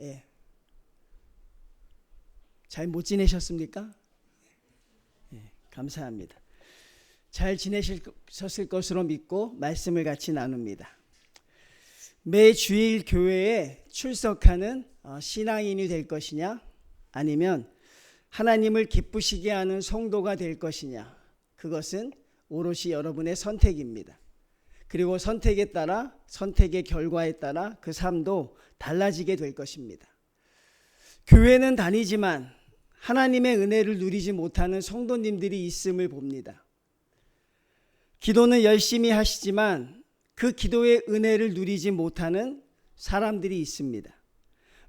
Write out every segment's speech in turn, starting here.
예. 잘 못 지내셨습니까? 예, 감사합니다. 잘 지내셨을 것으로 믿고 말씀을 같이 나눕니다. 매 주일 교회에 출석하는 신앙인이 될 것이냐, 아니면 하나님을 기쁘시게 하는 성도가 될 것이냐, 그것은 오롯이 여러분의 선택입니다. 그리고 선택에 따라, 선택의 결과에 따라 그 삶도 달라지게 될 것입니다. 교회는 다니지만 하나님의 은혜를 누리지 못하는 성도님들이 있음을 봅니다. 기도는 열심히 하시지만 그 기도의 은혜를 누리지 못하는 사람들이 있습니다.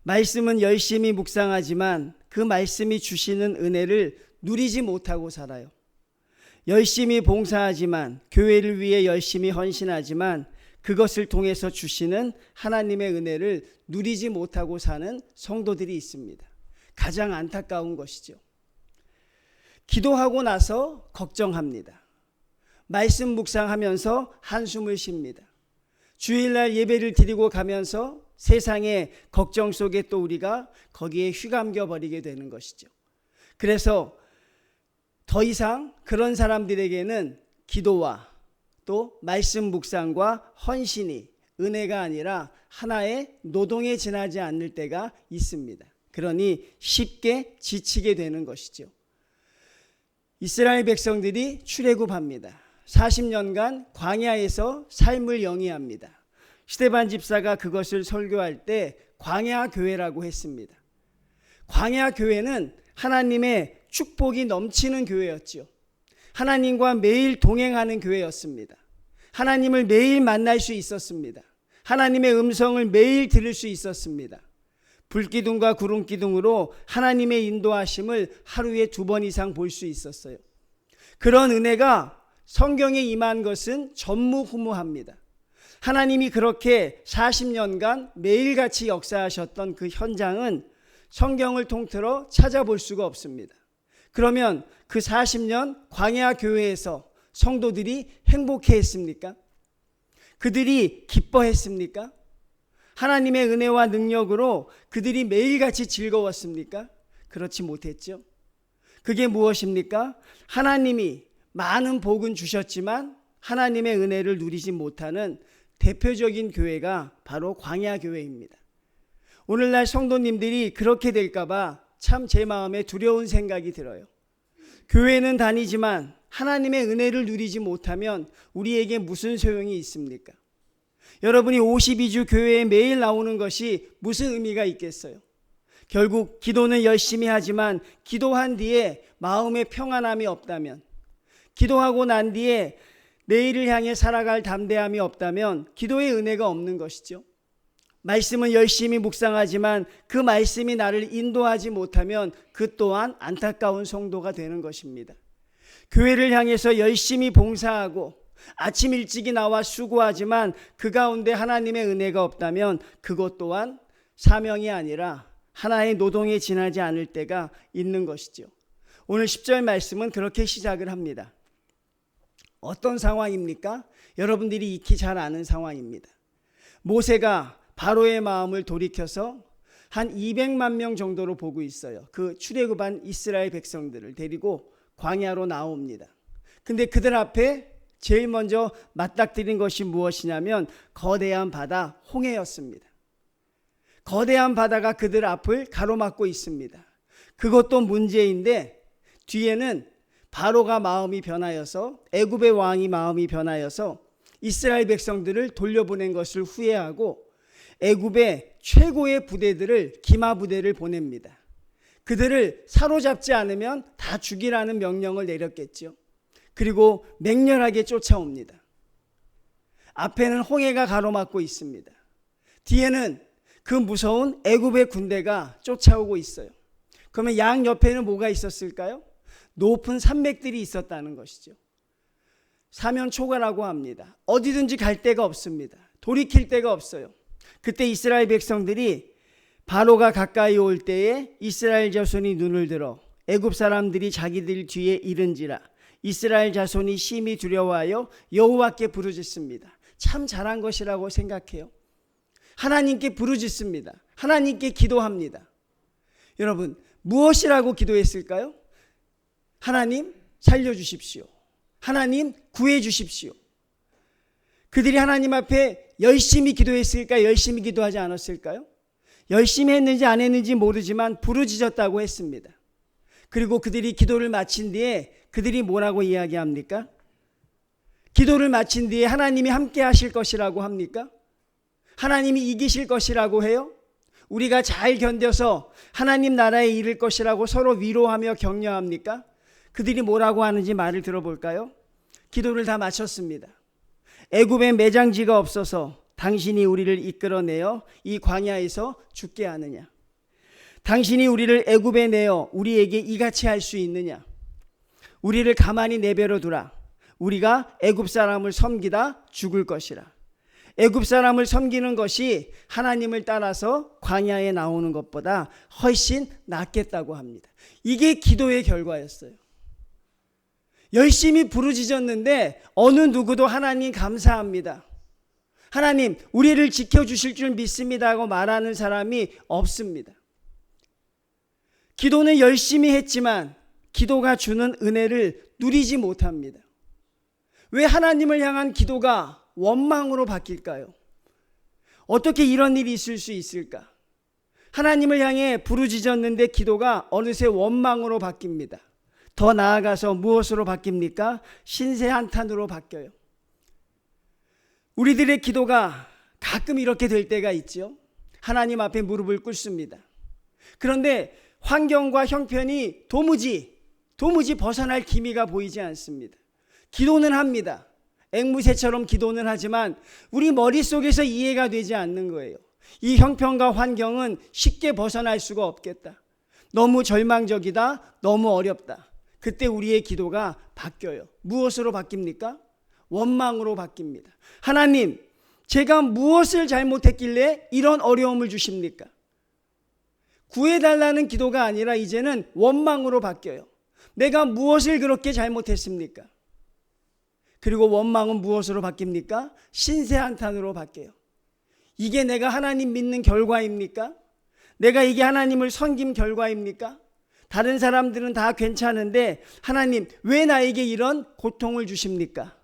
말씀은 열심히 묵상하지만 그 말씀이 주시는 은혜를 누리지 못하고 살아요. 열심히 봉사하지만, 교회를 위해 열심히 헌신하지만 그것을 통해서 주시는 하나님의 은혜를 누리지 못하고 사는 성도들이 있습니다. 가장 안타까운 것이죠. 기도하고 나서 걱정합니다. 말씀 묵상하면서 한숨을 쉽니다. 주일날 예배를 드리고 가면서 세상의 걱정 속에 또 우리가 거기에 휘감겨 버리게 되는 것이죠. 그래서 더 이상 그런 사람들에게는 기도와 또 말씀 묵상과 헌신이 은혜가 아니라 하나의 노동에 지나지 않을 때가 있습니다. 그러니 쉽게 지치게 되는 것이죠. 이스라엘 백성들이 출애굽합니다. 40년간 광야에서 삶을 영위합니다. 스데반 집사가 그것을 설교할 때 광야 교회라고 했습니다. 광야 교회는 하나님의 축복이 넘치는 교회였죠. 하나님과 매일 동행하는 교회였습니다. 하나님을 매일 만날 수 있었습니다. 하나님의 음성을 매일 들을 수 있었습니다. 불기둥과 구름기둥으로 하나님의 인도하심을 하루에 2번 이상 볼 수 있었어요. 그런 은혜가 성경에 임한 것은 전무후무합니다. 하나님이 그렇게 40년간 매일같이 역사하셨던 그 현장은 성경을 통틀어 찾아볼 수가 없습니다. 그러면 그 40년 광야 교회에서 성도들이 행복해했습니까? 그들이 기뻐했습니까? 하나님의 은혜와 능력으로 그들이 매일같이 즐거웠습니까? 그렇지 못했죠. 그게 무엇입니까? 하나님이 많은 복은 주셨지만 하나님의 은혜를 누리지 못하는 대표적인 교회가 바로 광야 교회입니다. 오늘날 성도님들이 그렇게 될까봐 참 제 마음에 두려운 생각이 들어요. 교회는 다니지만 하나님의 은혜를 누리지 못하면 우리에게 무슨 소용이 있습니까? 여러분이 52주 교회에 매일 나오는 것이 무슨 의미가 있겠어요? 결국 기도는 열심히 하지만 기도한 뒤에 마음의 평안함이 없다면, 기도하고 난 뒤에 내일을 향해 살아갈 담대함이 없다면 기도의 은혜가 없는 것이죠. 말씀은 열심히 묵상하지만 그 말씀이 나를 인도하지 못하면 그 또한 안타까운 성도가 되는 것입니다. 교회를 향해서 열심히 봉사하고 아침 일찍이 나와 수고하지만 그 가운데 하나님의 은혜가 없다면 그것 또한 사명이 아니라 하나의 노동에 지나지 않을 때가 있는 것이죠. 오늘 10절 말씀은 그렇게 시작을 합니다. 어떤 상황입니까? 여러분들이 익히 잘 아는 상황입니다. 모세가 바로의 마음을 돌이켜서 한 200만 명 정도로 보고 있어요. 그 출애굽한 이스라엘 백성들을 데리고 광야로 나옵니다. 근데 그들 앞에 제일 먼저 맞닥뜨린 것이 무엇이냐면 거대한 바다 홍해였습니다. 거대한 바다가 그들 앞을 가로막고 있습니다. 그것도 문제인데 뒤에는 바로가 마음이 변하여서, 애굽의 왕이 마음이 변하여서 이스라엘 백성들을 돌려보낸 것을 후회하고 애굽의 최고의 부대들을, 기마 부대를 보냅니다. 그들을 사로잡지 않으면 다 죽이라는 명령을 내렸겠죠. 그리고 맹렬하게 쫓아옵니다. 앞에는 홍해가 가로막고 있습니다. 뒤에는 그 무서운 애굽의 군대가 쫓아오고 있어요. 그러면 양 옆에는 뭐가 있었을까요? 높은 산맥들이 있었다는 것이죠. 사면초가라고 합니다. 어디든지 갈 데가 없습니다. 돌이킬 데가 없어요. 그때 이스라엘 백성들이 바로가 가까이 올 때에 이스라엘 자손이 눈을 들어 애굽 사람들이 자기들 뒤에 이른지라 이스라엘 자손이 심히 두려워하여 여호와께 부르짖습니다. 참 잘한 것이라고 생각해요. 하나님께 부르짖습니다. 하나님께 기도합니다. 여러분, 무엇이라고 기도했을까요? 하나님 살려주십시오. 하나님 구해주십시오. 그들이 하나님 앞에 열심히 기도했을까요? 열심히 기도하지 않았을까요? 열심히 했는지 안 했는지 모르지만 부르짖었다고 했습니다. 그리고 그들이 기도를 마친 뒤에 그들이 뭐라고 이야기합니까? 기도를 마친 뒤에 하나님이 함께 하실 것이라고 합니까? 하나님이 이기실 것이라고 해요? 우리가 잘 견뎌서 하나님 나라에 이를 것이라고 서로 위로하며 격려합니까? 그들이 뭐라고 하는지 말을 들어볼까요? 기도를 다 마쳤습니다. 애굽에 매장지가 없어서 당신이 우리를 이끌어내어 이 광야에서 죽게 하느냐? 당신이 우리를 애굽에 내어 우리에게 이같이 할 수 있느냐? 우리를 가만히 내버려 두라. 우리가 애굽 사람을 섬기다 죽을 것이라. 애굽 사람을 섬기는 것이 하나님을 따라서 광야에 나오는 것보다 훨씬 낫겠다고 합니다. 이게 기도의 결과였어요. 열심히 부르짖었는데 어느 누구도 하나님 감사합니다, 하나님 우리를 지켜주실 줄 믿습니다 하고 말하는 사람이 없습니다. 기도는 열심히 했지만 기도가 주는 은혜를 누리지 못합니다. 왜 하나님을 향한 기도가 원망으로 바뀔까요? 어떻게 이런 일이 있을 수 있을까? 하나님을 향해 부르짖었는데 기도가 어느새 원망으로 바뀝니다. 더 나아가서 무엇으로 바뀝니까? 신세 한탄으로 바뀌어요. 우리들의 기도가 가끔 이렇게 될 때가 있죠. 하나님 앞에 무릎을 꿇습니다. 그런데 환경과 형편이 도무지 벗어날 기미가 보이지 않습니다. 기도는 합니다. 앵무새처럼 기도는 하지만 우리 머릿속에서 이해가 되지 않는 거예요. 이 형편과 환경은 쉽게 벗어날 수가 없겠다. 너무 절망적이다. 너무 어렵다. 그때 우리의 기도가 바뀌어요. 무엇으로 바뀝니까? 원망으로 바뀝니다. 하나님, 제가 무엇을 잘못했길래 이런 어려움을 주십니까? 구해달라는 기도가 아니라 이제는 원망으로 바뀌어요. 내가 무엇을 그렇게 잘못했습니까? 그리고 원망은 무엇으로 바뀝니까? 신세한탄으로 바뀌어요. 이게 내가 하나님 믿는 결과입니까? 내가 이게 하나님을 섬긴 결과입니까? 다른 사람들은 다 괜찮은데 하나님 왜 나에게 이런 고통을 주십니까?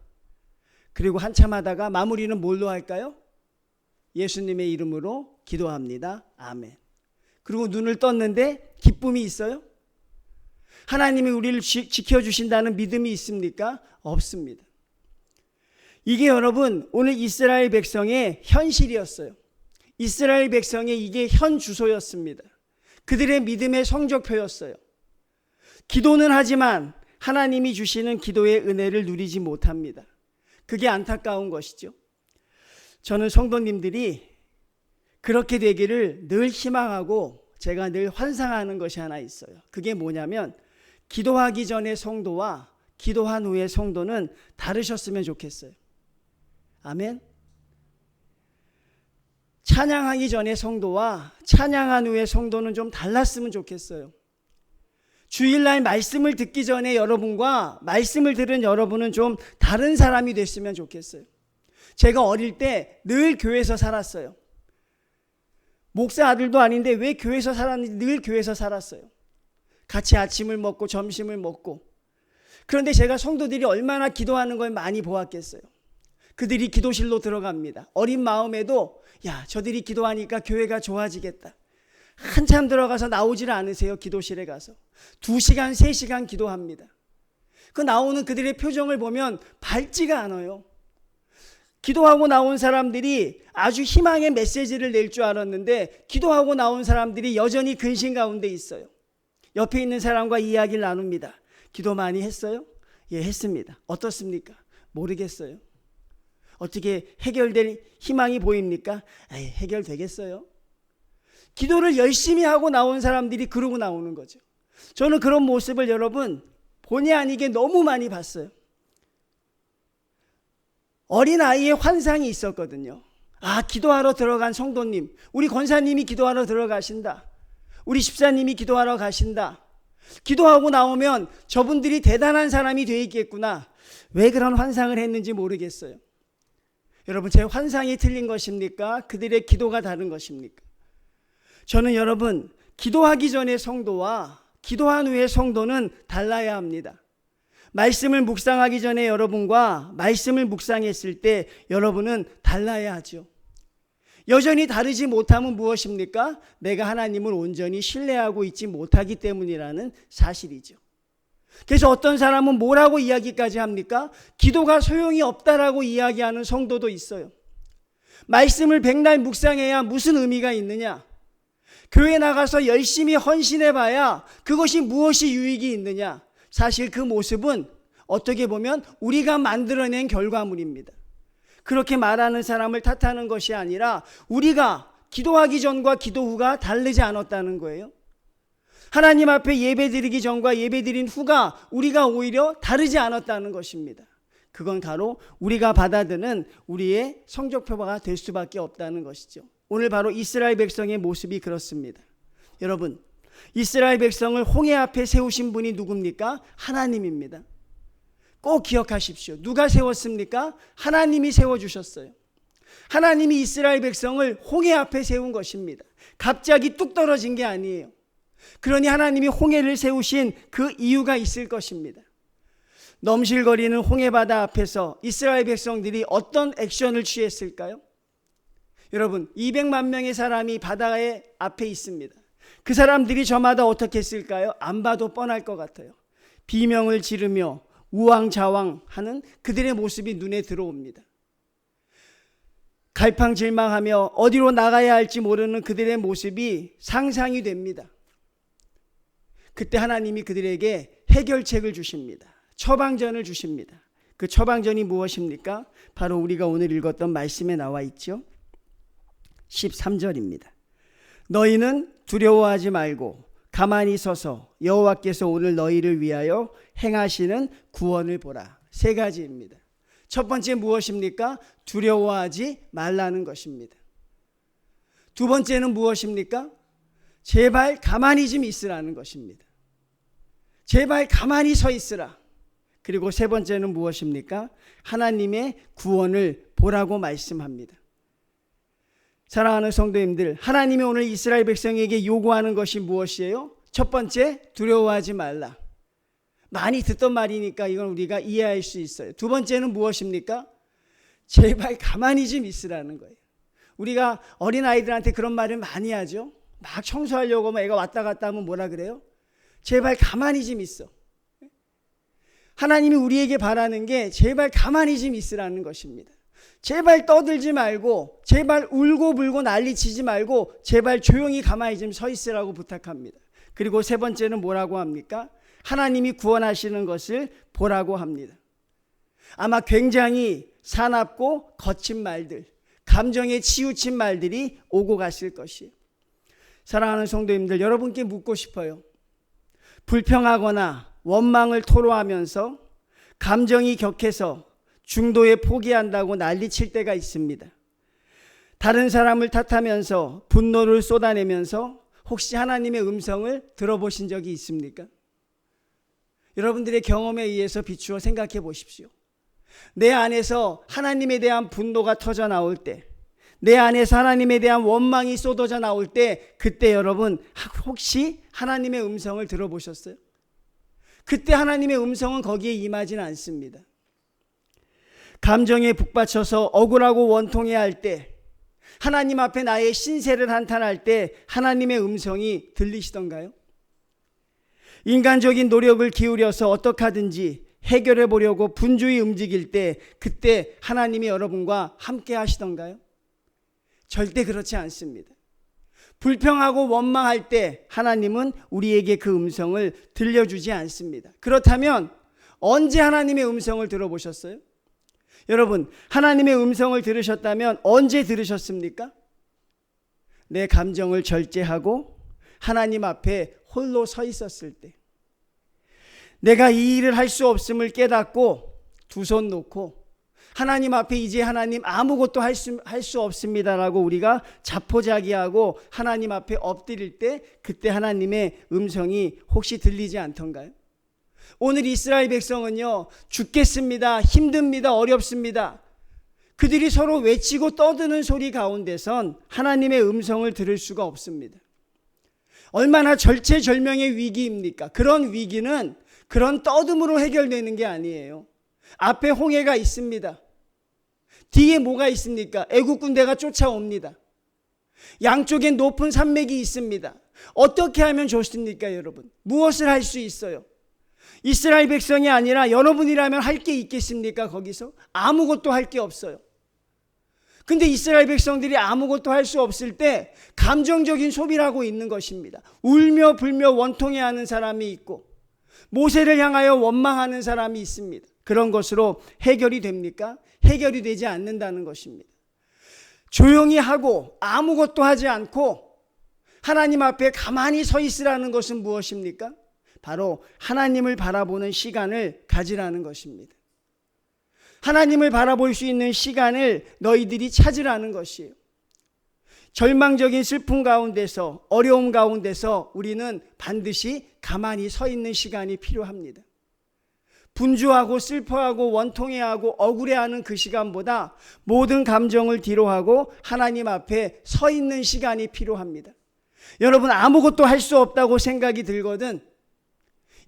그리고 한참 하다가 마무리는 뭘로 할까요? 예수님의 이름으로 기도합니다. 아멘. 그리고 눈을 떴는데 기쁨이 있어요? 하나님이 우리를 지켜주신다는 믿음이 있습니까? 없습니다. 이게 여러분 오늘 이스라엘 백성의 현실이었어요. 이스라엘 백성의 이게 현 주소였습니다. 그들의 믿음의 성적표였어요. 기도는 하지만 하나님이 주시는 기도의 은혜를 누리지 못합니다. 그게 안타까운 것이죠. 저는 성도님들이 그렇게 되기를 늘 희망하고 제가 늘 환상하는 것이 하나 있어요. 그게 뭐냐면 기도하기 전의 성도와 기도한 후의 성도는 다르셨으면 좋겠어요. 아멘. 찬양하기 전의 성도와 찬양한 후의 성도는 좀 달랐으면 좋겠어요. 주일날 말씀을 듣기 전에 여러분과 말씀을 들은 여러분은 좀 다른 사람이 됐으면 좋겠어요. 제가 어릴 때 늘 교회에서 살았어요. 목사 아들도 아닌데 왜 교회에서 살았는지 늘 교회에서 살았어요. 같이 아침을 먹고 점심을 먹고. 그런데 제가 성도들이 얼마나 기도하는 걸 많이 보았겠어요. 그들이 기도실로 들어갑니다. 어린 마음에도 야, 저들이 기도하니까 교회가 좋아지겠다. 한참 들어가서 나오질 않으세요. 기도실에 가서 2시간 3시간 기도합니다. 그 나오는 그들의 표정을 보면 밝지가 않아요. 기도하고 나온 사람들이 아주 희망의 메시지를 낼 줄 알았는데 기도하고 나온 사람들이 여전히 근심 가운데 있어요. 옆에 있는 사람과 이야기를 나눕니다. 기도 많이 했어요? 예, 했습니다. 어떻습니까? 모르겠어요. 어떻게 해결될 희망이 보입니까? 에이, 해결되겠어요? 기도를 열심히 하고 나온 사람들이 그러고 나오는 거죠. 저는 그런 모습을 여러분 본의 아니게 너무 많이 봤어요. 어린아이의 환상이 있었거든요. 아, 기도하러 들어간 성도님, 우리 권사님이 기도하러 들어가신다. 우리 집사님이 기도하러 가신다. 기도하고 나오면 저분들이 대단한 사람이 돼 있겠구나. 왜 그런 환상을 했는지 모르겠어요. 여러분, 제 환상이 틀린 것입니까? 그들의 기도가 다른 것입니까? 저는 여러분, 기도하기 전의 성도와 기도한 후의 성도는 달라야 합니다. 말씀을 묵상하기 전에 여러분과 말씀을 묵상했을 때 여러분은 달라야 하죠. 여전히 다르지 못함은 무엇입니까? 내가 하나님을 온전히 신뢰하고 있지 못하기 때문이라는 사실이죠. 그래서 어떤 사람은 뭐라고 이야기까지 합니까? 기도가 소용이 없다라고 이야기하는 성도도 있어요. 말씀을 백날 묵상해야 무슨 의미가 있느냐? 교회 나가서 열심히 헌신해봐야 그것이 무엇이 유익이 있느냐? 사실 그 모습은 어떻게 보면 우리가 만들어낸 결과물입니다. 그렇게 말하는 사람을 탓하는 것이 아니라 우리가 기도하기 전과 기도 후가 다르지 않았다는 거예요. 하나님 앞에 예배드리기 전과 예배드린 후가 우리가 오히려 다르지 않았다는 것입니다. 그건 바로 우리가 받아드는 우리의 성적표가 될 수밖에 없다는 것이죠. 오늘 바로 이스라엘 백성의 모습이 그렇습니다. 여러분, 이스라엘 백성을 홍해 앞에 세우신 분이 누굽니까? 하나님입니다. 꼭 기억하십시오. 누가 세웠습니까? 하나님이 세워주셨어요. 하나님이 이스라엘 백성을 홍해 앞에 세운 것입니다. 갑자기 뚝 떨어진 게 아니에요. 그러니 하나님이 홍해를 세우신 그 이유가 있을 것입니다. 넘실거리는 홍해바다 앞에서 이스라엘 백성들이 어떤 액션을 취했을까요? 여러분, 200만 명의 사람이 바다의 앞에 있습니다. 그 사람들이 저마다 어떻게 했을까요? 안 봐도 뻔할 것 같아요. 비명을 지르며 우왕좌왕하는 그들의 모습이 눈에 들어옵니다. 갈팡질망하며 어디로 나가야 할지 모르는 그들의 모습이 상상이 됩니다. 그때 하나님이 그들에게 해결책을 주십니다. 처방전을 주십니다. 그 처방전이 무엇입니까? 바로 우리가 오늘 읽었던 말씀에 나와 있죠. 13절입니다. 너희는 두려워하지 말고 가만히 서서 여호와께서 오늘 너희를 위하여 행하시는 구원을 보라. 세 가지입니다. 첫 번째 무엇입니까? 두려워하지 말라는 것입니다. 두 번째는 무엇입니까? 제발 가만히 좀 있으라는 것입니다. 제발 가만히 서 있으라. 그리고 세 번째는 무엇입니까? 하나님의 구원을 보라고 말씀합니다. 사랑하는 성도님들, 하나님이 오늘 이스라엘 백성에게 요구하는 것이 무엇이에요? 첫 번째, 두려워하지 말라. 많이 듣던 말이니까 이건 우리가 이해할 수 있어요. 두 번째는 무엇입니까? 제발 가만히 좀 있으라는 거예요. 우리가 어린아이들한테 그런 말을 많이 하죠. 막 청소하려고 애가 왔다 갔다 하면 뭐라 그래요? 제발 가만히 좀 있어. 하나님이 우리에게 바라는 게 제발 가만히 좀 있으라는 것입니다. 제발 떠들지 말고, 제발 울고불고 난리치지 말고, 제발 조용히 가만히 좀 서 있으라고 부탁합니다. 그리고 세 번째는 뭐라고 합니까? 하나님이 구원하시는 것을 보라고 합니다. 아마 굉장히 사납고 거친 말들, 감정에 치우친 말들이 오고 갔을 것이에요. 사랑하는 성도님들, 여러분께 묻고 싶어요. 불평하거나 원망을 토로하면서 감정이 격해서 중도에 포기한다고 난리칠 때가 있습니다. 다른 사람을 탓하면서 분노를 쏟아내면서 혹시 하나님의 음성을 들어보신 적이 있습니까? 여러분들의 경험에 의해서 비추어 생각해 보십시오. 내 안에서 하나님에 대한 분노가 터져 나올 때, 내 안에서 하나님에 대한 원망이 쏟아져 나올 때, 그때 여러분 혹시 하나님의 음성을 들어보셨어요? 그때 하나님의 음성은 거기에 임하지는 않습니다. 감정에 북받쳐서 억울하고 원통해할 때, 하나님 앞에 나의 신세를 한탄할 때 하나님의 음성이 들리시던가요? 인간적인 노력을 기울여서 어떻게 하든지 해결해 보려고 분주히 움직일 때 그때 하나님이 여러분과 함께 하시던가요? 절대 그렇지 않습니다. 불평하고 원망할 때 하나님은 우리에게 그 음성을 들려주지 않습니다. 그렇다면 언제 하나님의 음성을 들어보셨어요? 여러분, 하나님의 음성을 들으셨다면 언제 들으셨습니까? 내 감정을 절제하고 하나님 앞에 홀로 서 있었을 때, 내가 이 일을 할 수 없음을 깨닫고 두 손 놓고 하나님 앞에 이제 하나님 아무것도 할 수 없습니다라고 우리가 자포자기하고 하나님 앞에 엎드릴 때 그때 하나님의 음성이 혹시 들리지 않던가요? 오늘 이스라엘 백성은요, 죽겠습니다, 힘듭니다, 어렵습니다. 그들이 서로 외치고 떠드는 소리 가운데선 하나님의 음성을 들을 수가 없습니다. 얼마나 절체절명의 위기입니까? 그런 위기는 그런 떠듬으로 해결되는 게 아니에요. 앞에 홍해가 있습니다. 뒤에 뭐가 있습니까? 애국 군대가 쫓아옵니다. 양쪽에 높은 산맥이 있습니다. 어떻게 하면 좋습니까, 여러분? 무엇을 할 수 있어요? 이스라엘 백성이 아니라 여러분이라면 할 게 있겠습니까, 거기서? 아무것도 할 게 없어요. 근데 이스라엘 백성들이 아무것도 할 수 없을 때 감정적인 소비를 하고 있는 것입니다. 울며 불며 원통해하는 사람이 있고 모세를 향하여 원망하는 사람이 있습니다. 그런 것으로 해결이 됩니까? 해결이 되지 않는다는 것입니다. 조용히 하고 아무것도 하지 않고 하나님 앞에 가만히 서 있으라는 것은 무엇입니까? 바로 하나님을 바라보는 시간을 가지라는 것입니다. 하나님을 바라볼 수 있는 시간을 너희들이 찾으라는 것이에요. 절망적인 슬픔 가운데서, 어려움 가운데서 우리는 반드시 가만히 서 있는 시간이 필요합니다. 분주하고 슬퍼하고 원통해하고 억울해하는 그 시간보다 모든 감정을 뒤로하고 하나님 앞에 서 있는 시간이 필요합니다. 여러분, 아무것도 할 수 없다고 생각이 들거든,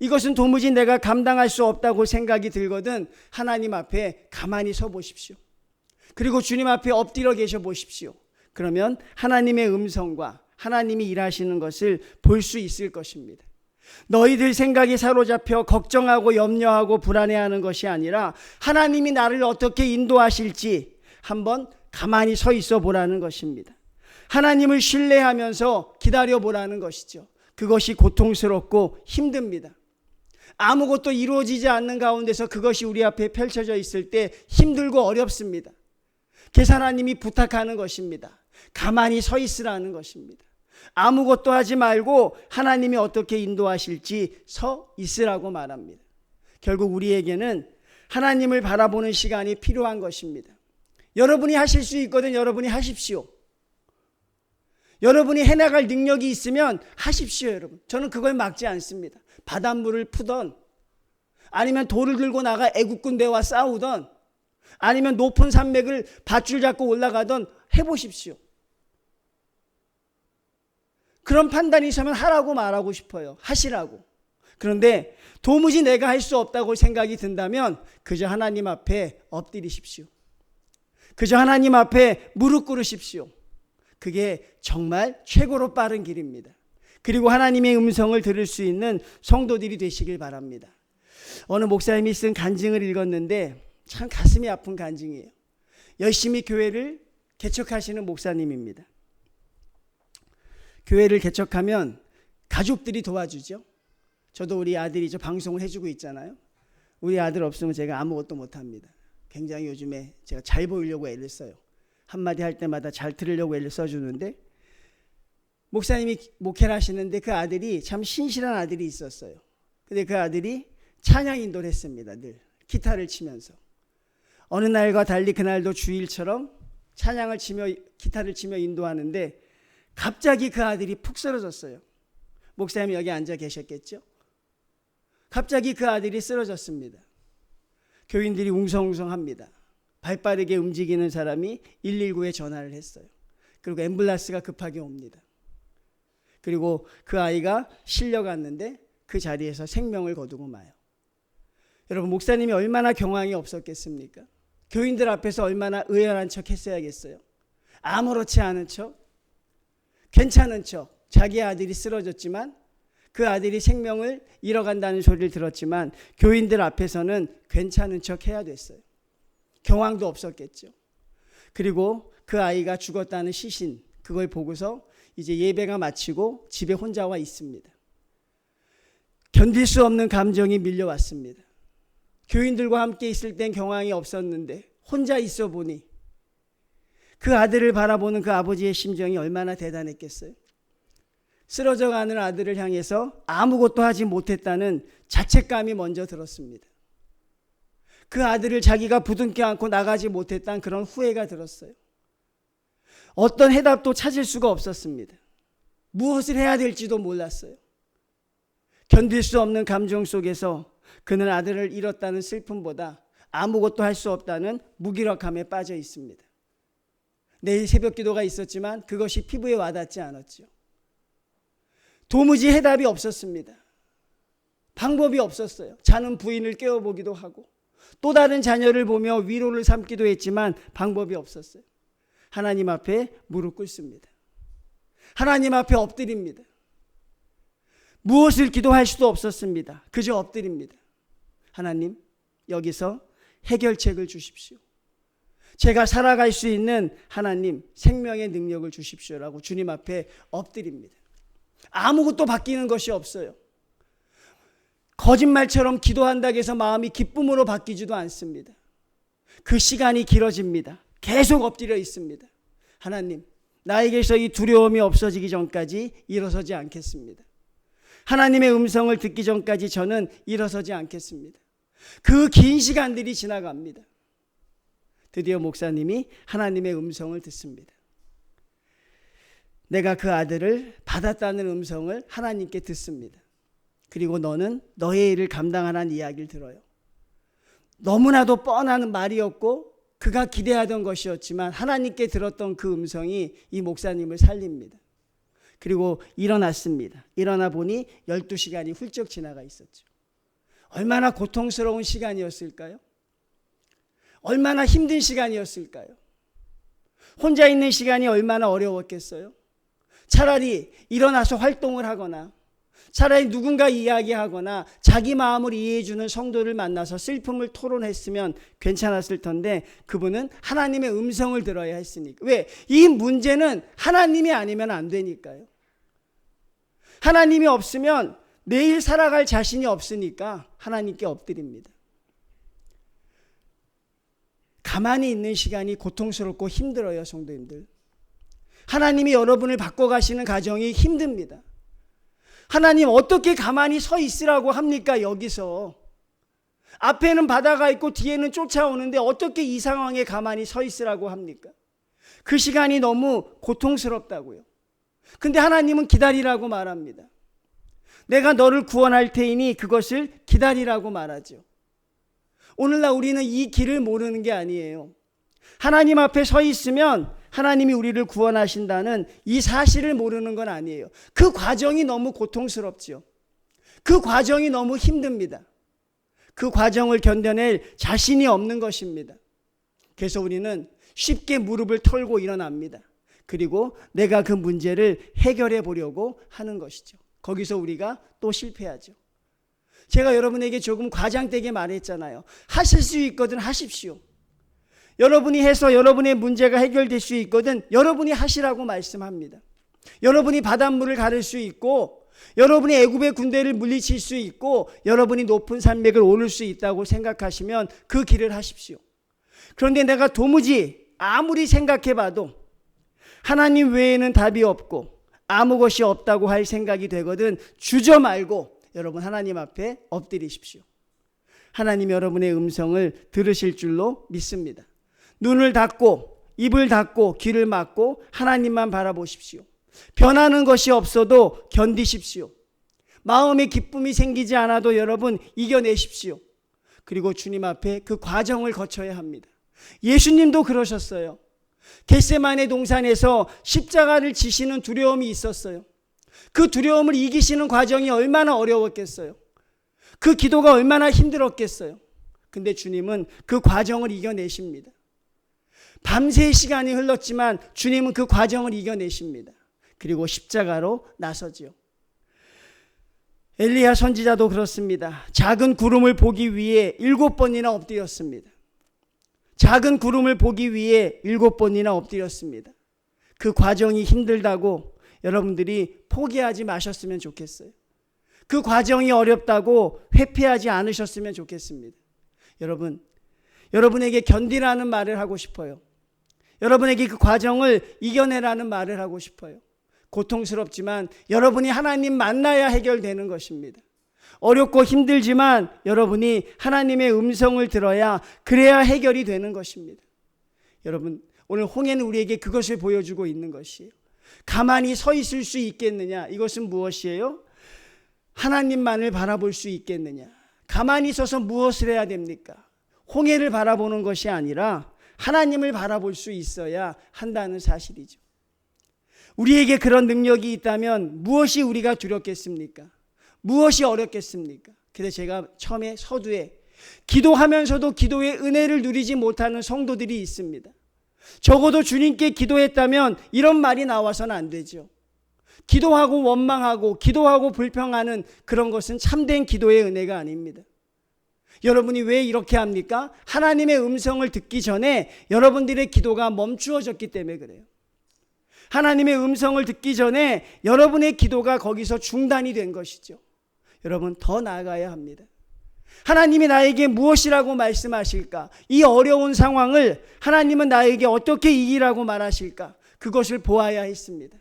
이것은 도무지 내가 감당할 수 없다고 생각이 들거든 하나님 앞에 가만히 서 보십시오. 그리고 주님 앞에 엎드려 계셔 보십시오. 그러면 하나님의 음성과 하나님이 일하시는 것을 볼 수 있을 것입니다. 너희들 생각이 사로잡혀 걱정하고 염려하고 불안해하는 것이 아니라 하나님이 나를 어떻게 인도하실지 한번 가만히 서 있어 보라는 것입니다. 하나님을 신뢰하면서 기다려 보라는 것이죠. 그것이 고통스럽고 힘듭니다. 아무것도 이루어지지 않는 가운데서 그것이 우리 앞에 펼쳐져 있을 때 힘들고 어렵습니다. 그래서 하나님이 부탁하는 것입니다. 가만히 서 있으라는 것입니다. 아무것도 하지 말고 하나님이 어떻게 인도하실지 서 있으라고 말합니다. 결국 우리에게는 하나님을 바라보는 시간이 필요한 것입니다. 여러분이 하실 수 있거든 여러분이 하십시오. 여러분이 해나갈 능력이 있으면 하십시오, 여러분. 저는 그걸 막지 않습니다. 바닷물을 푸던, 아니면 돌을 들고 나가 애국군대와 싸우던, 아니면 높은 산맥을 밧줄 잡고 올라가던 해보십시오. 그런 판단이 있으면 하라고 말하고 싶어요. 하시라고. 그런데 도무지 내가 할 수 없다고 생각이 든다면 그저 하나님 앞에 엎드리십시오. 그저 하나님 앞에 무릎 꿇으십시오. 그게 정말 최고로 빠른 길입니다. 그리고 하나님의 음성을 들을 수 있는 성도들이 되시길 바랍니다. 어느 목사님이 쓴 간증을 읽었는데 참 가슴이 아픈 간증이에요. 열심히 교회를 개척하시는 목사님입니다. 교회를 개척하면 가족들이 도와주죠. 저도 우리 아들이 저 방송을 해주고 있잖아요. 우리 아들 없으면 제가 아무것도 못합니다. 굉장히 요즘에 제가 잘 보이려고 애를 써요. 한마디 할 때마다 잘 들으려고 애를 써주는데, 목사님이 목회를 하시는데 그 아들이 참 신실한 아들이 있었어요. 근데 그 아들이 찬양 인도를 했습니다. 늘 기타를 치면서. 어느 날과 달리 그날도 주일처럼 찬양을 치며 기타를 치며 인도하는데 갑자기 그 아들이 푹 쓰러졌어요. 목사님이 여기 앉아 계셨겠죠? 갑자기 그 아들이 쓰러졌습니다. 교인들이 웅성웅성합니다. 발빠르게 움직이는 사람이 119에 전화를 했어요. 그리고 앰뷸런스가 급하게 옵니다. 그리고 그 아이가 실려갔는데 그 자리에서 생명을 거두고 마요. 여러분, 목사님이 얼마나 경황이 없었겠습니까? 교인들 앞에서 얼마나 의연한 척 했어야겠어요. 아무렇지 않은 척, 괜찮은 척. 자기 아들이 쓰러졌지만, 그 아들이 생명을 잃어간다는 소리를 들었지만 교인들 앞에서는 괜찮은 척 해야 됐어요. 경황도 없었겠죠. 그리고 그 아이가 죽었다는 시신, 그걸 보고서 이제 예배가 마치고 집에 혼자 와 있습니다. 견딜 수 없는 감정이 밀려왔습니다. 교인들과 함께 있을 땐 경황이 없었는데 혼자 있어 보니 그 아들을 바라보는 그 아버지의 심정이 얼마나 대단했겠어요. 쓰러져가는 아들을 향해서 아무것도 하지 못했다는 자책감이 먼저 들었습니다. 그 아들을 자기가 부둥켜 안고 나가지 못했다는 그런 후회가 들었어요. 어떤 해답도 찾을 수가 없었습니다. 무엇을 해야 될지도 몰랐어요. 견딜 수 없는 감정 속에서 그는 아들을 잃었다는 슬픔보다 아무것도 할 수 없다는 무기력함에 빠져 있습니다. 내일 새벽 기도가 있었지만 그것이 피부에 와닿지 않았죠. 도무지 해답이 없었습니다. 방법이 없었어요. 자는 부인을 깨워보기도 하고 또 다른 자녀를 보며 위로를 삼기도 했지만 방법이 없었어요. 하나님 앞에 무릎 꿇습니다. 하나님 앞에 엎드립니다. 무엇을 기도할 수도 없었습니다. 그저 엎드립니다. 하나님, 여기서 해결책을 주십시오. 제가 살아갈 수 있는 하나님 생명의 능력을 주십시오라고 주님 앞에 엎드립니다. 아무것도 바뀌는 것이 없어요. 거짓말처럼 기도한다고 해서 마음이 기쁨으로 바뀌지도 않습니다. 그 시간이 길어집니다. 계속 엎드려 있습니다. 하나님, 나에게서 이 두려움이 없어지기 전까지 일어서지 않겠습니다. 하나님의 음성을 듣기 전까지 저는 일어서지 않겠습니다. 그 긴 시간들이 지나갑니다. 드디어 목사님이 하나님의 음성을 듣습니다. 내가 그 아들을 받았다는 음성을 하나님께 듣습니다. 그리고 너는 너의 일을 감당하라는 이야기를 들어요. 너무나도 뻔한 말이었고 그가 기대하던 것이었지만 하나님께 들었던 그 음성이 이 목사님을 살립니다. 그리고 일어났습니다. 일어나 보니 12시간이 훌쩍 지나가 있었죠. 얼마나 고통스러운 시간이었을까요? 얼마나 힘든 시간이었을까요? 혼자 있는 시간이 얼마나 어려웠겠어요? 차라리 일어나서 활동을 하거나 차라리 누군가 이야기하거나 자기 마음을 이해해주는 성도를 만나서 슬픔을 토론했으면 괜찮았을 텐데 그분은 하나님의 음성을 들어야 했으니까. 왜? 이 문제는 하나님이 아니면 안 되니까요. 하나님이 없으면 내일 살아갈 자신이 없으니까 하나님께 엎드립니다. 가만히 있는 시간이 고통스럽고 힘들어요, 성도님들. 하나님이 여러분을 바꿔가시는 과정이 힘듭니다. 하나님 어떻게 가만히 서 있으라고 합니까? 여기서 앞에는 바다가 있고 뒤에는 쫓아오는데 어떻게 이 상황에 가만히 서 있으라고 합니까? 그 시간이 너무 고통스럽다고요. 근데 하나님은 기다리라고 말합니다. 내가 너를 구원할 테이니 그것을 기다리라고 말하죠. 오늘날 우리는 이 길을 모르는 게 아니에요. 하나님 앞에 서 있으면 하나님이 우리를 구원하신다는 이 사실을 모르는 건 아니에요. 그 과정이 너무 고통스럽죠. 그 과정이 너무 힘듭니다. 그 과정을 견뎌낼 자신이 없는 것입니다. 그래서 우리는 쉽게 무릎을 털고 일어납니다. 그리고 내가 그 문제를 해결해 보려고 하는 것이죠. 거기서 우리가 또 실패하죠. 제가 여러분에게 조금 과장되게 말했잖아요. 하실 수 있거든 하십시오. 여러분이 해서 여러분의 문제가 해결될 수 있거든 여러분이 하시라고 말씀합니다. 여러분이 바닷물을 가를 수 있고 여러분이 애굽의 군대를 물리칠 수 있고 여러분이 높은 산맥을 오를 수 있다고 생각하시면 그 길을 하십시오. 그런데 내가 도무지 아무리 생각해봐도 하나님 외에는 답이 없고 아무 것이 없다고 할 생각이 되거든 주저 말고 여러분 하나님 앞에 엎드리십시오. 하나님 여러분의 음성을 들으실 줄로 믿습니다. 눈을 닫고 입을 닫고 귀를 막고 하나님만 바라보십시오. 변하는 것이 없어도 견디십시오. 마음에 기쁨이 생기지 않아도 여러분 이겨내십시오. 그리고 주님 앞에 그 과정을 거쳐야 합니다. 예수님도 그러셨어요. 겟세마네 동산에서 십자가를 지시는 두려움이 있었어요. 그 두려움을 이기시는 과정이 얼마나 어려웠겠어요. 그 기도가 얼마나 힘들었겠어요. 근데 주님은 그 과정을 이겨내십니다. 밤새 시간이 흘렀지만 주님은 그 과정을 이겨내십니다. 그리고 십자가로 나서지요. 엘리야 선지자도 그렇습니다. 작은 구름을 보기 위해 7번이나 엎드렸습니다. 작은 구름을 보기 위해 7번이나 엎드렸습니다. 그 과정이 힘들다고 여러분들이 포기하지 마셨으면 좋겠어요. 그 과정이 어렵다고 회피하지 않으셨으면 좋겠습니다. 여러분에게 견디라는 말을 하고 싶어요. 여러분에게 그 과정을 이겨내라는 말을 하고 싶어요. 고통스럽지만 여러분이 하나님 만나야 해결되는 것입니다. 어렵고 힘들지만 여러분이 하나님의 음성을 들어야 그래야 해결이 되는 것입니다. 여러분 오늘 홍해는 우리에게 그것을 보여주고 있는 것이에요. 가만히 서 있을 수 있겠느냐? 이것은 무엇이에요? 하나님만을 바라볼 수 있겠느냐? 가만히 서서 무엇을 해야 됩니까? 홍해를 바라보는 것이 아니라 하나님을 바라볼 수 있어야 한다는 사실이죠. 우리에게 그런 능력이 있다면 무엇이 우리가 두렵겠습니까? 무엇이 어렵겠습니까? 그래서 제가 처음에 서두에 기도하면서도 기도의 은혜를 누리지 못하는 성도들이 있습니다. 적어도 주님께 기도했다면 이런 말이 나와서는 안 되죠. 기도하고 원망하고 기도하고 불평하는 그런 것은 참된 기도의 은혜가 아닙니다. 여러분이 왜 이렇게 합니까? 하나님의 음성을 듣기 전에 여러분들의 기도가 멈추어졌기 때문에 그래요. 하나님의 음성을 듣기 전에 여러분의 기도가 거기서 중단이 된 것이죠. 여러분, 더 나아가야 합니다. 하나님이 나에게 무엇이라고 말씀하실까? 이 어려운 상황을 하나님은 나에게 어떻게 이기라고 말하실까? 그것을 보아야 했습니다.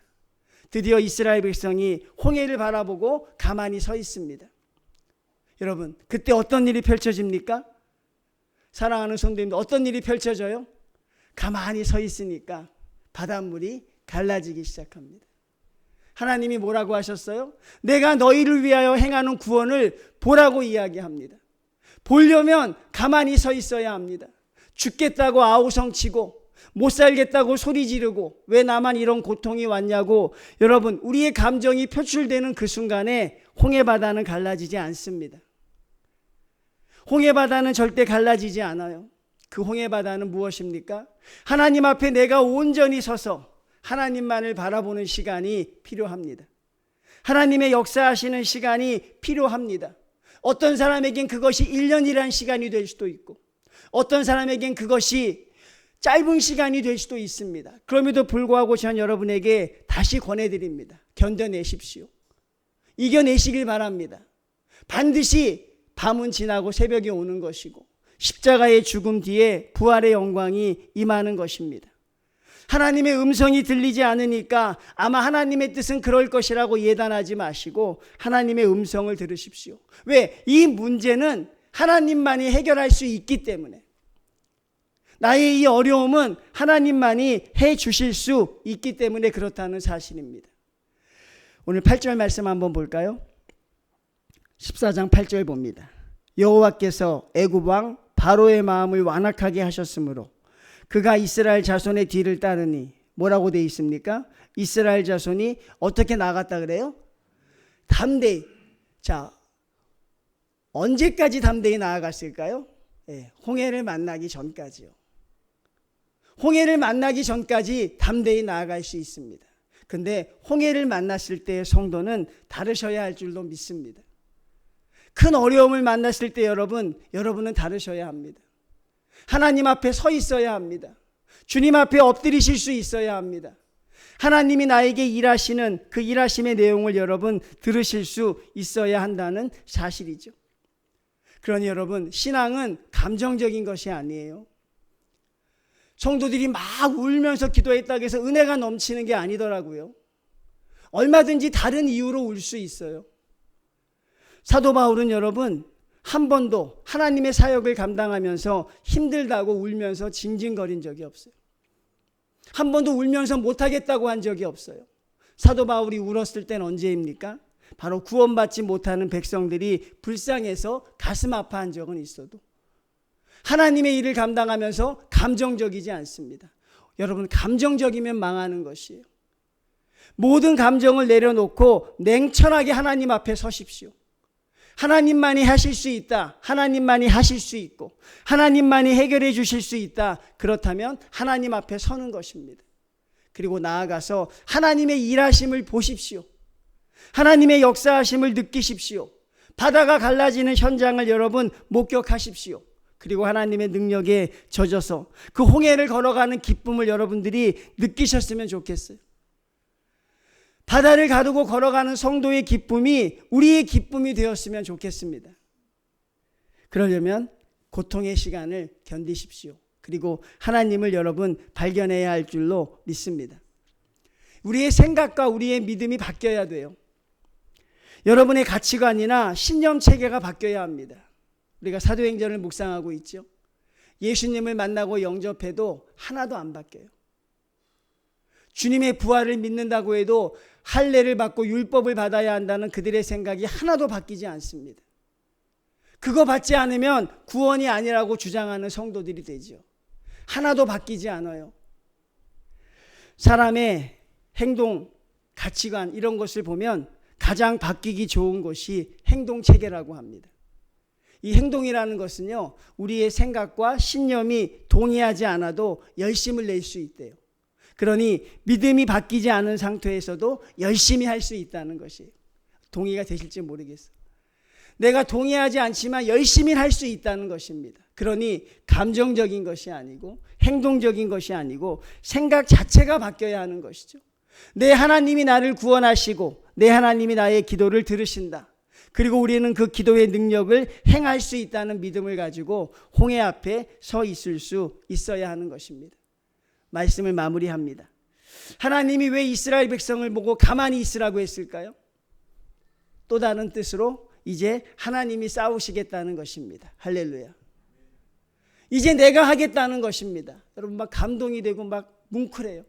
드디어 이스라엘 백성이 홍해를 바라보고 가만히 서 있습니다. 여러분, 그때 어떤 일이 펼쳐집니까? 사랑하는 성도님들, 어떤 일이 펼쳐져요? 가만히 서 있으니까 바닷물이 갈라지기 시작합니다. 하나님이 뭐라고 하셨어요? 내가 너희를 위하여 행하는 구원을 보라고 이야기합니다. 보려면 가만히 서 있어야 합니다. 죽겠다고 아우성치고 못 살겠다고 소리 지르고 왜 나만 이런 고통이 왔냐고, 여러분, 우리의 감정이 표출되는 그 순간에 홍해바다는 갈라지지 않습니다. 홍해바다는 절대 갈라지지 않아요. 그 홍해바다는 무엇입니까? 하나님 앞에 내가 온전히 서서 하나님만을 바라보는 시간이 필요합니다. 하나님의 역사하시는 시간이 필요합니다. 어떤 사람에겐 그것이 1년이란 시간이 될 수도 있고, 어떤 사람에겐 그것이 짧은 시간이 될 수도 있습니다. 그럼에도 불구하고 저는 여러분에게 다시 권해드립니다. 견뎌내십시오. 이겨내시길 바랍니다. 반드시 밤은 지나고 새벽이 오는 것이고 십자가의 죽음 뒤에 부활의 영광이 임하는 것입니다. 하나님의 음성이 들리지 않으니까 아마 하나님의 뜻은 그럴 것이라고 예단하지 마시고 하나님의 음성을 들으십시오. 왜? 이 문제는 하나님만이 해결할 수 있기 때문에, 나의 이 어려움은 하나님만이 해 주실 수 있기 때문에 그렇다는 사실입니다. 오늘 8절 말씀 한번 볼까요? 14장 8절 봅니다. 여호와께서 애굽 왕 바로의 마음을 완악하게 하셨으므로 그가 이스라엘 자손의 뒤를 따르니, 뭐라고 되어 있습니까? 이스라엘 자손이 어떻게 나갔다 그래요? 담대히. 자, 언제까지 담대히 나아갔을까요? 홍해를 만나기 전까지요. 홍해를 만나기 전까지 담대히 나아갈 수 있습니다. 근데 홍해를 만났을 때의 성도는 다르셔야 할 줄로 믿습니다. 큰 어려움을 만났을 때 여러분은 다르셔야 합니다. 하나님 앞에 서 있어야 합니다. 주님 앞에 엎드리실 수 있어야 합니다. 하나님이 나에게 일하시는 그 일하심의 내용을 여러분 들으실 수 있어야 한다는 사실이죠. 그러니 여러분, 신앙은 감정적인 것이 아니에요. 성도들이 막 울면서 기도했다고 해서 은혜가 넘치는 게 아니더라고요. 얼마든지 다른 이유로 울 수 있어요. 사도 바울은 여러분, 한 번도 하나님의 사역을 감당하면서 힘들다고 울면서 징징거린 적이 없어요. 한 번도 울면서 못하겠다고 한 적이 없어요. 사도 바울이 울었을 땐 언제입니까? 바로 구원받지 못하는 백성들이 불쌍해서 가슴 아파한 적은 있어도, 하나님의 일을 감당하면서 감정적이지 않습니다. 여러분, 감정적이면 망하는 것이에요. 모든 감정을 내려놓고 냉철하게 하나님 앞에 서십시오. 하나님만이 하실 수 있다. 하나님만이 하실 수 있고 하나님만이 해결해 주실 수 있다. 그렇다면 하나님 앞에 서는 것입니다. 그리고 나아가서 하나님의 일하심을 보십시오. 하나님의 역사하심을 느끼십시오. 바다가 갈라지는 현장을 여러분 목격하십시오. 그리고 하나님의 능력에 젖어서 그 홍해를 걸어가는 기쁨을 여러분들이 느끼셨으면 좋겠어요. 바다를 가두고 걸어가는 성도의 기쁨이 우리의 기쁨이 되었으면 좋겠습니다. 그러려면 고통의 시간을 견디십시오. 그리고 하나님을 여러분 발견해야 할 줄로 믿습니다. 우리의 생각과 우리의 믿음이 바뀌어야 돼요. 여러분의 가치관이나 신념 체계가 바뀌어야 합니다. 우리가 사도행전을 묵상하고 있죠. 예수님을 만나고 영접해도 하나도 안 바뀌어요. 주님의 부활을 믿는다고 해도 할례를 받고 율법을 받아야 한다는 그들의 생각이 하나도 바뀌지 않습니다. 그거 받지 않으면 구원이 아니라고 주장하는 성도들이 되죠. 하나도 바뀌지 않아요. 사람의 행동, 가치관 이런 것을 보면 가장 바뀌기 좋은 것이 행동체계라고 합니다. 이 행동이라는 것은요, 우리의 생각과 신념이 동의하지 않아도 열심을 낼 수 있대요. 그러니 믿음이 바뀌지 않은 상태에서도 열심히 할 수 있다는 것이에요. 동의가 되실지 모르겠어요. 내가 동의하지 않지만 열심히 할 수 있다는 것입니다. 그러니 감정적인 것이 아니고 행동적인 것이 아니고 생각 자체가 바뀌어야 하는 것이죠. 내 하나님이 나를 구원하시고 내 하나님이 나의 기도를 들으신다. 그리고 우리는 그 기도의 능력을 행할 수 있다는 믿음을 가지고 홍해 앞에 서 있을 수 있어야 하는 것입니다. 말씀을 마무리합니다. 하나님이 왜 이스라엘 백성을 보고 가만히 있으라고 했을까요? 또 다른 뜻으로 이제 하나님이 싸우시겠다는 것입니다. 할렐루야. 이제 내가 하겠다는 것입니다. 여러분 막 감동이 되고 막 뭉클해요.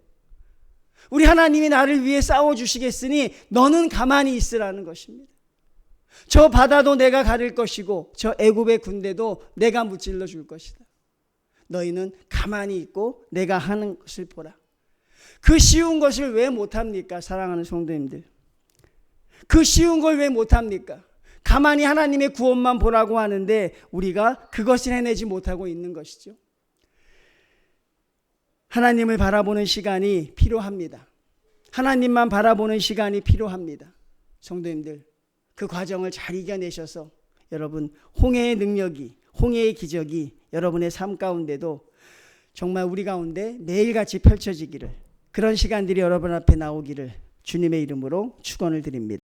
우리 하나님이 나를 위해 싸워주시겠으니 너는 가만히 있으라는 것입니다. 저 바다도 내가 가릴 것이고 저 애굽의 군대도 내가 무찔러 줄 것이다. 너희는 가만히 있고 내가 하는 것을 보라. 그 쉬운 것을 왜 못합니까? 사랑하는 성도님들. 그 쉬운 걸 왜 못합니까? 가만히 하나님의 구원만 보라고 하는데 우리가 그것을 해내지 못하고 있는 것이죠. 하나님을 바라보는 시간이 필요합니다. 하나님만 바라보는 시간이 필요합니다. 성도님들, 그 과정을 잘 이겨내셔서 여러분 홍해의 능력이, 홍해의 기적이 여러분의 삶 가운데도 정말 우리 가운데 매일같이 펼쳐지기를, 그런 시간들이 여러분 앞에 나오기를 주님의 이름으로 축원을 드립니다.